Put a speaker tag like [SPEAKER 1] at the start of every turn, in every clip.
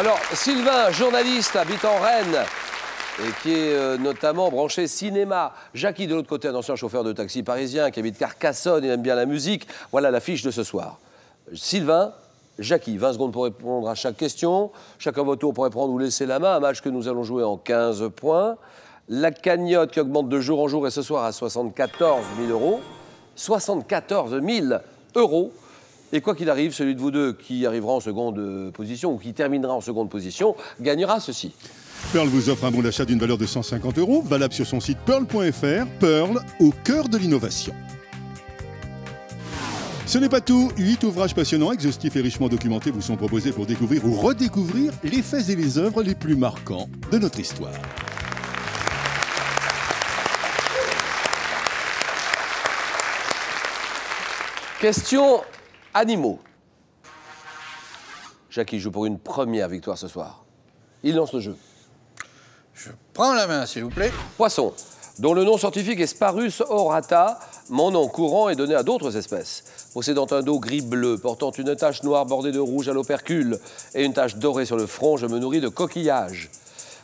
[SPEAKER 1] Alors, Sylvain, journaliste, habite en Rennes et qui est notamment branché cinéma. Jackie, de l'autre côté, un ancien chauffeur de taxi parisien qui habite Carcassonne, il aime bien la musique. Voilà l'affiche de ce soir. Sylvain, Jackie, 20 secondes pour répondre à chaque question. Chacun votre tour pour prendre ou laisser la main. Un match que nous allons jouer en 15 points. La cagnotte qui augmente de jour en jour et ce soir à 74 000 euros. 74 000 euros. Et quoi qu'il arrive, celui de vous deux qui arrivera en seconde position ou qui terminera en seconde position gagnera ceci.
[SPEAKER 2] Pearl vous offre un bon d'achat d'une valeur de 150 €, valable sur son site pearl.fr. Pearl, au cœur de l'innovation. Ce n'est pas tout. 8 ouvrages passionnants, exhaustifs et richement documentés vous sont proposés pour découvrir ou redécouvrir les faits et les œuvres les plus marquants de notre histoire.
[SPEAKER 1] Question animaux. Jackie joue pour une première victoire ce soir. Il lance le jeu.
[SPEAKER 3] Je prends la main, s'il vous plaît.
[SPEAKER 1] Poisson, dont le nom scientifique est Sparus aurata. Mon nom courant est donné à d'autres espèces. Possédant un dos gris-bleu, portant une tache noire bordée de rouge à l'opercule et une tache dorée sur le front, je me nourris de coquillages.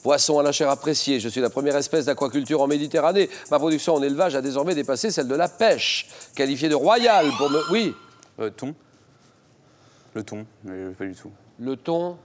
[SPEAKER 1] Poisson à la chair appréciée, je suis la première espèce d'aquaculture en Méditerranée. Ma production en élevage a désormais dépassé celle de la pêche. Qualifiée de royale pour me... Oui.
[SPEAKER 4] Thon. Le thon, mais pas du tout.
[SPEAKER 1] Le thon.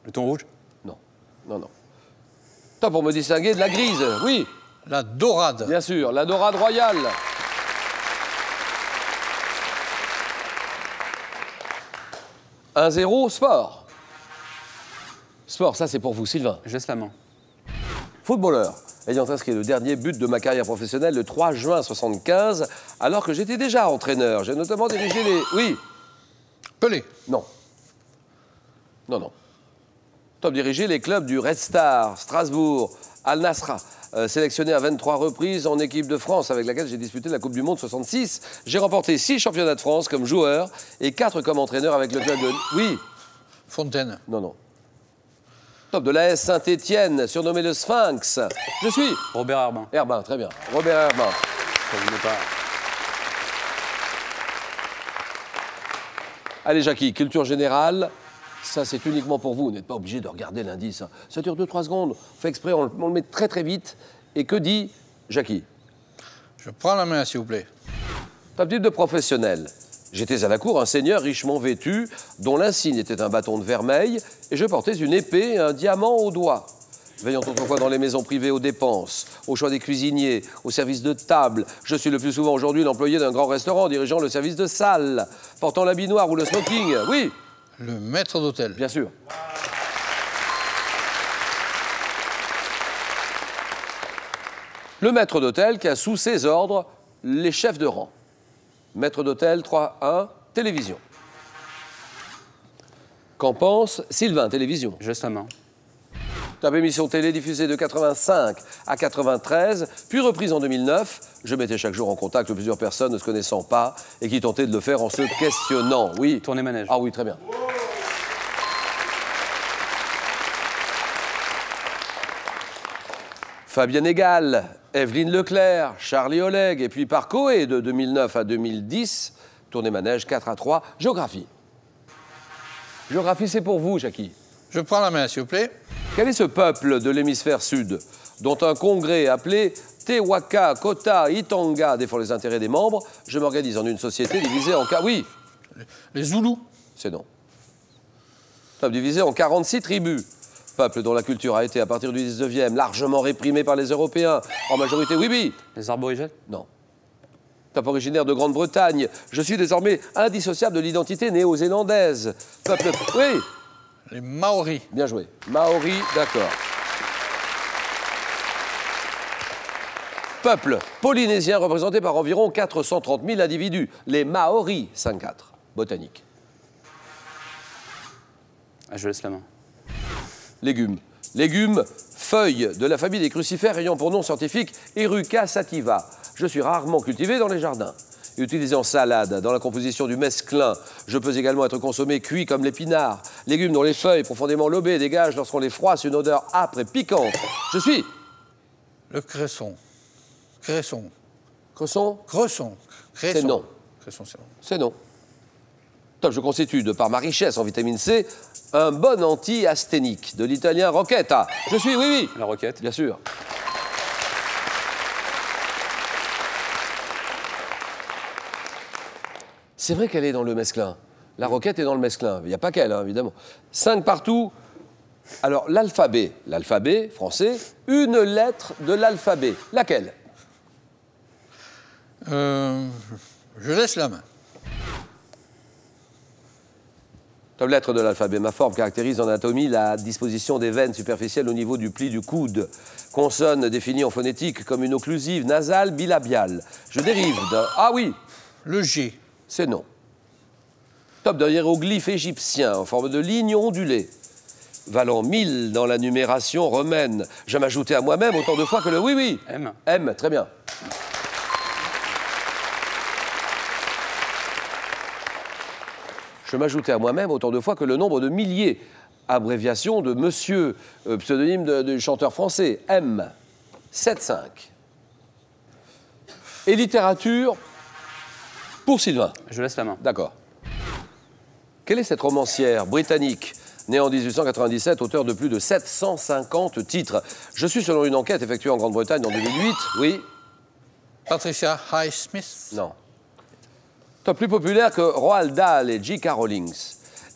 [SPEAKER 4] Le thon rouge?
[SPEAKER 1] Non. Non, non. Toi, pour me distinguer de la grise. Oui.
[SPEAKER 3] La dorade.
[SPEAKER 1] Bien sûr, la dorade royale. « 1-0, sport. Sport, ça c'est pour vous, Sylvain.
[SPEAKER 4] Je laisse la main.
[SPEAKER 1] Footballeur, ayant inscrit le dernier but de ma carrière professionnelle le 3 juin 1975, alors que j'étais déjà entraîneur. J'ai notamment dirigé les... Oui.
[SPEAKER 3] Pelé.
[SPEAKER 1] Non. Non, non. Top dirigé les clubs du Red Star, Strasbourg, Al Nassr. Sélectionné à 23 reprises en équipe de France, avec laquelle j'ai disputé la Coupe du Monde 66. J'ai remporté 6 championnats de France comme joueur et 4 comme entraîneur avec le club de... Oui.
[SPEAKER 3] Fontaine.
[SPEAKER 1] Non, non. Top de l'AS Saint-Étienne, surnommé le Sphinx. Je suis...
[SPEAKER 4] Robert Herbin.
[SPEAKER 1] Herbin, très bien. Robert Herbin.
[SPEAKER 4] Ça vous met pas.
[SPEAKER 1] Allez, Jackie, culture générale. Ça, c'est uniquement pour vous. Vous n'êtes pas obligé de regarder l'indice. Ça dure 2-3 secondes. On fait exprès, on le met très très vite. Et que dit Jackie?
[SPEAKER 3] Je prends la main, s'il vous plaît.
[SPEAKER 1] Top type de professionnel. J'étais à la cour un seigneur richement vêtu, dont l'insigne était un bâton de vermeil, et je portais une épée et un diamant au doigt. Veillant autrefois dans les maisons privées aux dépenses, au choix des cuisiniers, au service de table. Je suis le plus souvent aujourd'hui l'employé d'un grand restaurant dirigeant le service de salle, portant l'habit noir ou le smoking. Oui.
[SPEAKER 3] Le maître d'hôtel.
[SPEAKER 1] Bien sûr. Le maître d'hôtel qui a sous ses ordres les chefs de rang. Maître d'hôtel 3-1, télévision. Qu'en pense Sylvain, télévision?
[SPEAKER 4] Je laisse la main.
[SPEAKER 1] Top émission télé diffusée de 85 à 93, puis reprise en 2009. Je mettais chaque jour en contact plusieurs personnes ne se connaissant pas et qui tentaient de le faire en se questionnant. Oui.
[SPEAKER 4] Tournée manège.
[SPEAKER 1] Ah oui, très bien. Fabienne Egal, Evelyne Leclerc, Charlie Oleg, et puis par Coé de 2009 à 2010, tournée manège 4-3, géographie. Géographie, c'est pour vous, Jackie.
[SPEAKER 3] Je prends la main, s'il vous plaît.
[SPEAKER 1] Quel est ce peuple de l'hémisphère sud, dont un congrès appelé Tewaka Kota Itonga défend les intérêts des membres? Je m'organise en une société divisée en... Oui.
[SPEAKER 3] Les Zoulous.
[SPEAKER 1] C'est non. Peuple divisé en 46 tribus. Peuple dont la culture a été, à partir du 19e, largement réprimée par les Européens. En majorité, oui.
[SPEAKER 4] Les arborigènes?
[SPEAKER 1] Non. Peuple originaire de Grande-Bretagne. Je suis désormais indissociable de l'identité néo-zélandaise. Peuple... Oui.
[SPEAKER 3] Les Maoris.
[SPEAKER 1] Bien joué. Maori, d'accord. Peuple polynésien représenté par environ 430 000 individus. Les Maoris, 5-4. Botanique.
[SPEAKER 4] Ah, je laisse la main.
[SPEAKER 1] Légumes. Légumes, feuilles de la famille des crucifères ayant pour nom scientifique Eruca sativa. Je suis rarement cultivé dans les jardins. Utilisé en salade, dans la composition du mesclun. Je peux également être consommé cuit comme l'épinard. Légumes dont les feuilles, profondément lobées, dégagent lorsqu'on les froisse une odeur âpre et piquante. Je suis...
[SPEAKER 3] Le cresson. Cresson.
[SPEAKER 1] Cresson?
[SPEAKER 3] Cresson.
[SPEAKER 1] C'est non.
[SPEAKER 3] Cresson, c'est non.
[SPEAKER 1] C'est non. Top, je constitue, de par ma richesse en vitamine C, un bon anti-asthénique. De l'italien Rocchetta. Je suis, oui, oui.
[SPEAKER 4] La roquette.
[SPEAKER 1] Bien sûr. C'est vrai qu'elle est dans le mesclin. La roquette est dans le mesclin. Il n'y a pas qu'elle, hein, évidemment. 5 partout. Alors, l'alphabet. L'alphabet français, une lettre de l'alphabet. Laquelle?
[SPEAKER 3] Je laisse la main.
[SPEAKER 1] Top, lettre de l'alphabet. Ma forme caractérise en anatomie la disposition des veines superficielles au niveau du pli du coude. Consonne définie en phonétique comme une occlusive nasale bilabiale. Je dérive d'un... Ah oui,
[SPEAKER 3] Le G.
[SPEAKER 1] c'est non. Top, d'un hiéroglyphe égyptien en forme de ligne ondulée. Valant 1000 dans la numération romaine. Je m'ajoutais à moi-même autant de fois que le oui, oui.
[SPEAKER 4] M.
[SPEAKER 1] M, très bien. Je m'ajoutais à moi-même autant de fois que le nombre de milliers. Abréviation de monsieur, pseudonyme du chanteur français. M. 7-5. Et littérature pour Sylvain.
[SPEAKER 4] Je laisse la main.
[SPEAKER 1] D'accord. Quelle est cette romancière britannique, née en 1897, auteur de plus de 750 titres? Je suis selon une enquête effectuée en Grande-Bretagne en 2008. Oui?
[SPEAKER 3] Patricia Highsmith.
[SPEAKER 1] Non. Top, plus populaire que Roald Dahl et J.K. Rowling.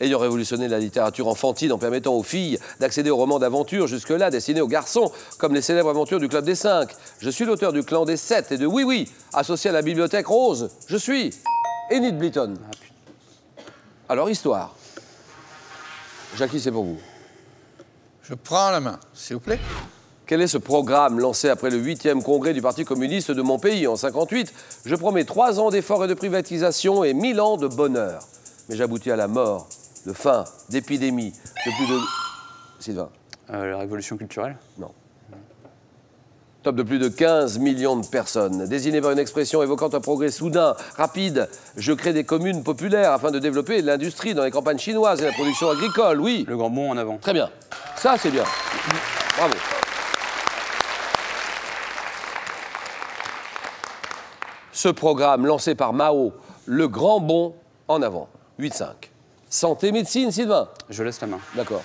[SPEAKER 1] Ayant révolutionné la littérature enfantine en permettant aux filles d'accéder aux romans d'aventure jusque-là destinés aux garçons, comme les célèbres aventures du Club des 5. Je suis l'auteur du Clan des 7 et de Oui Oui, associé à la Bibliothèque Rose. Je suis Enid Blyton. Alors, histoire. Jackie, c'est pour vous.
[SPEAKER 3] Je prends la main, s'il vous plaît.
[SPEAKER 1] Quel est ce programme lancé après le 8e congrès du Parti communiste de mon pays en 58? Je promets 3 ans d'efforts et de privatisation et 1000 ans de bonheur. Mais j'aboutis à la mort, de faim, d'épidémie, de plus de... Sylvain?
[SPEAKER 4] La révolution culturelle.
[SPEAKER 1] Non. Top, de plus de 15 millions de personnes. Désigné par une expression évoquant un progrès soudain, rapide, je crée des communes populaires afin de développer l'industrie dans les campagnes chinoises et la production agricole, oui.
[SPEAKER 4] Le grand bond en avant.
[SPEAKER 1] Très bien. Ça, c'est bien. Bravo. Ce programme lancé par Mao, le grand bond en avant. 8-5. Santé, médecine, Sylvain?
[SPEAKER 4] Je laisse la main.
[SPEAKER 1] D'accord.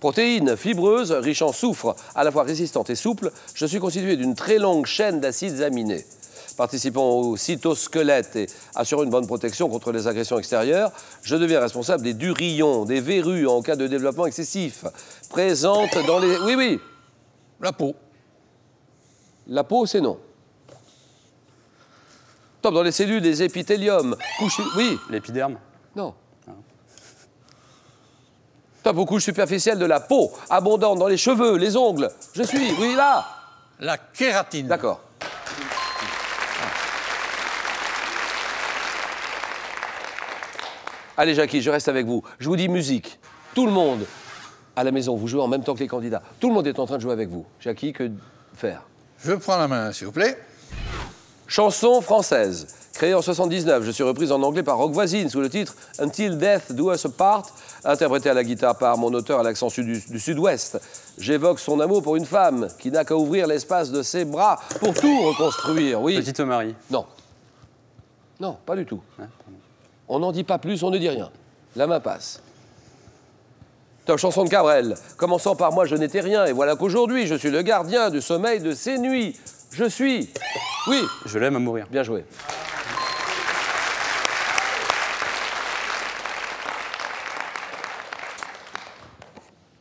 [SPEAKER 1] Protéines fibreuses, riches en soufre, à la fois résistantes et souples, je suis constitué d'une très longue chaîne d'acides aminés. Participant au cytosquelette et assurant une bonne protection contre les agressions extérieures, je deviens responsable des durillons, des verrues en cas de développement excessif. Présente dans les... Oui, oui.
[SPEAKER 3] La peau.
[SPEAKER 1] La peau, c'est non. Top, dans les cellules des épithéliums. Couche... Oui.
[SPEAKER 4] L'épiderme.
[SPEAKER 1] Non. Top, aux couches superficielles de la peau, abondante dans les cheveux, les ongles. Je suis, oui, là.
[SPEAKER 3] La kératine.
[SPEAKER 1] D'accord. Allez, Jackie, je reste avec vous. Je vous dis musique. Tout le monde, à la maison, vous jouez en même temps que les candidats. Tout le monde est en train de jouer avec vous. Jackie, que faire?
[SPEAKER 3] Je prends la main, s'il vous plaît.
[SPEAKER 1] Chanson française. Créée en 79, je suis reprise en anglais par Rock Voisine sous le titre Until Death Do Us Apart, interprétée à la guitare par mon auteur à l'accent du sud-ouest. J'évoque son amour pour une femme qui n'a qu'à ouvrir l'espace de ses bras pour tout reconstruire. Oui.
[SPEAKER 4] Petite Marie.
[SPEAKER 1] Non. Non, pas du tout. On n'en dit pas plus, on ne dit rien. La main passe. Top, chanson de Cabrel. Commençant par moi, je n'étais rien, et voilà qu'aujourd'hui, je suis le gardien du sommeil de ces nuits. Je suis... Oui.
[SPEAKER 4] Je l'aime à mourir.
[SPEAKER 1] Bien joué.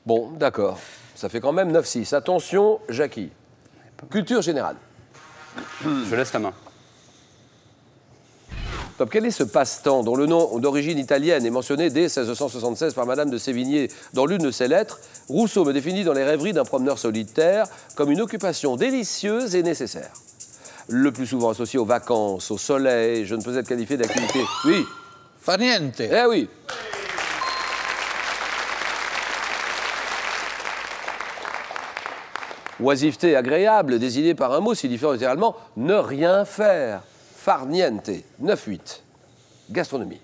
[SPEAKER 1] Bon, d'accord. Ça fait quand même 9-6. Attention, Jackie. Culture générale.
[SPEAKER 4] Je laisse la main.
[SPEAKER 1] Top, quel est ce passe-temps dont le nom d'origine italienne est mentionné dès 1676 par Madame de Sévigné dans l'une de ses lettres? Rousseau me définit dans les rêveries d'un promeneur solitaire comme une occupation délicieuse et nécessaire. Le plus souvent associé aux vacances, au soleil, je ne peux être qualifié d'activité. Oui.
[SPEAKER 3] Fa niente.
[SPEAKER 1] Eh oui. Oisiveté agréable, désignée par un mot signifiant littéralement ne rien faire. Far niente. 9-8. Gastronomie.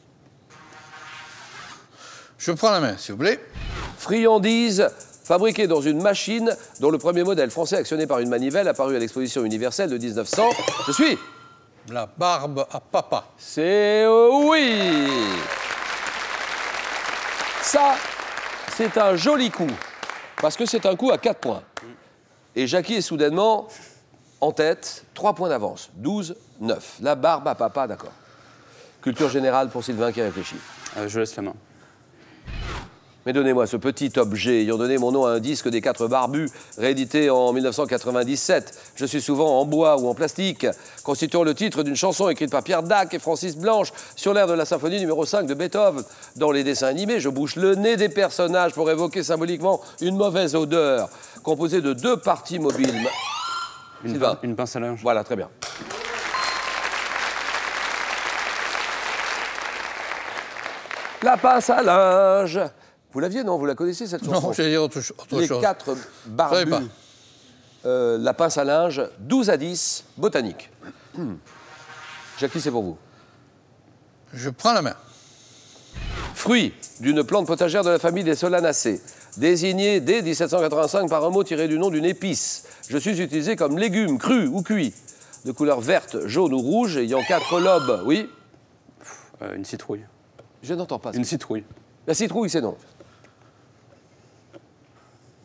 [SPEAKER 3] Je prends la main, s'il vous plaît.
[SPEAKER 1] Friandise, fabriquée dans une machine dont le premier modèle français actionné par une manivelle apparu à l'exposition universelle de 1900. Je suis...
[SPEAKER 3] La barbe à papa.
[SPEAKER 1] C'est oui. Ça, c'est un joli coup. Parce que c'est un coup à 4 points. Et Jackie est soudainement en tête, 3 points d'avance. 12-9. La barbe à papa, d'accord. Culture générale pour Sylvain qui réfléchit.
[SPEAKER 4] Je laisse la main.
[SPEAKER 1] Mais donnez-moi ce petit objet ayant donné mon nom à un disque des 4 barbus, réédité en 1997. Je suis souvent en bois ou en plastique, constituant le titre d'une chanson écrite par Pierre Dac et Francis Blanche sur l'air de la symphonie numéro 5 de Beethoven. Dans les dessins animés, je bouche le nez des personnages pour évoquer symboliquement une mauvaise odeur, composée de 2 parties mobiles.
[SPEAKER 4] Une pince à linge.
[SPEAKER 1] Voilà, très bien. La pince à linge. Vous l'aviez, non? Vous la connaissez, cette chanson?
[SPEAKER 3] Non, j'allais dire autre chose.
[SPEAKER 1] Les 4 barbus. La pince à linge, 12-10, botanique. Jackie, c'est pour vous.
[SPEAKER 3] Je prends la main.
[SPEAKER 1] Fruit d'une plante potagère de la famille des Solanacées, désigné dès 1785 par un mot tiré du nom d'une épice. Je suis utilisé comme légume, cru ou cuit, de couleur verte, jaune ou rouge, ayant 4 lobes. Oui?
[SPEAKER 4] Une citrouille.
[SPEAKER 1] Je n'entends pas ça.
[SPEAKER 4] Une citrouille.
[SPEAKER 1] La citrouille, c'est non.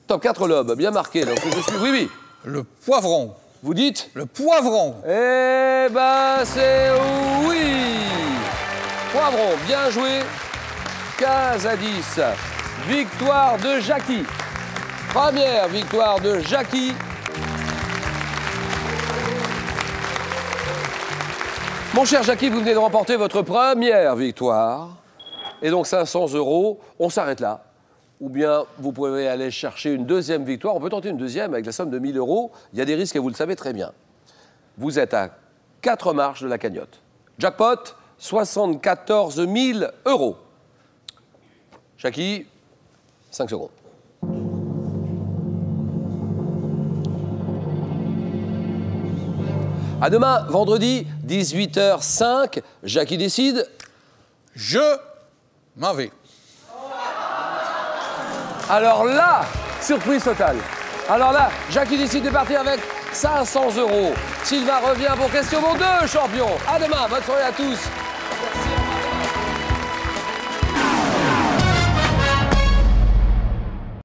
[SPEAKER 1] Top 4 lobes, bien marqué. Donc je suis... Oui, oui.
[SPEAKER 3] Le poivron.
[SPEAKER 1] Vous dites?
[SPEAKER 3] Le poivron.
[SPEAKER 1] Eh ben, c'est oui. Poivron, bien joué. 15-10. Victoire de Jackie. Première victoire de Jackie. Mon cher Jackie, vous venez de remporter votre première victoire. Et donc 500 €, on s'arrête là. Ou bien vous pouvez aller chercher une deuxième victoire. On peut tenter une deuxième avec la somme de 1 000 €. Il y a des risques et vous le savez très bien. Vous êtes à 4 marches de la cagnotte. Jackpot, 74 000 €. Jackie, 5 secondes. À demain, vendredi, 18h05. Jackie décide.
[SPEAKER 3] Je m'en vais.
[SPEAKER 1] Alors là, surprise totale. Alors là, Jackie décide de partir avec 500 €. Sylvain revient pour Question Monde 2, champion. À demain, bonne soirée à tous. Merci.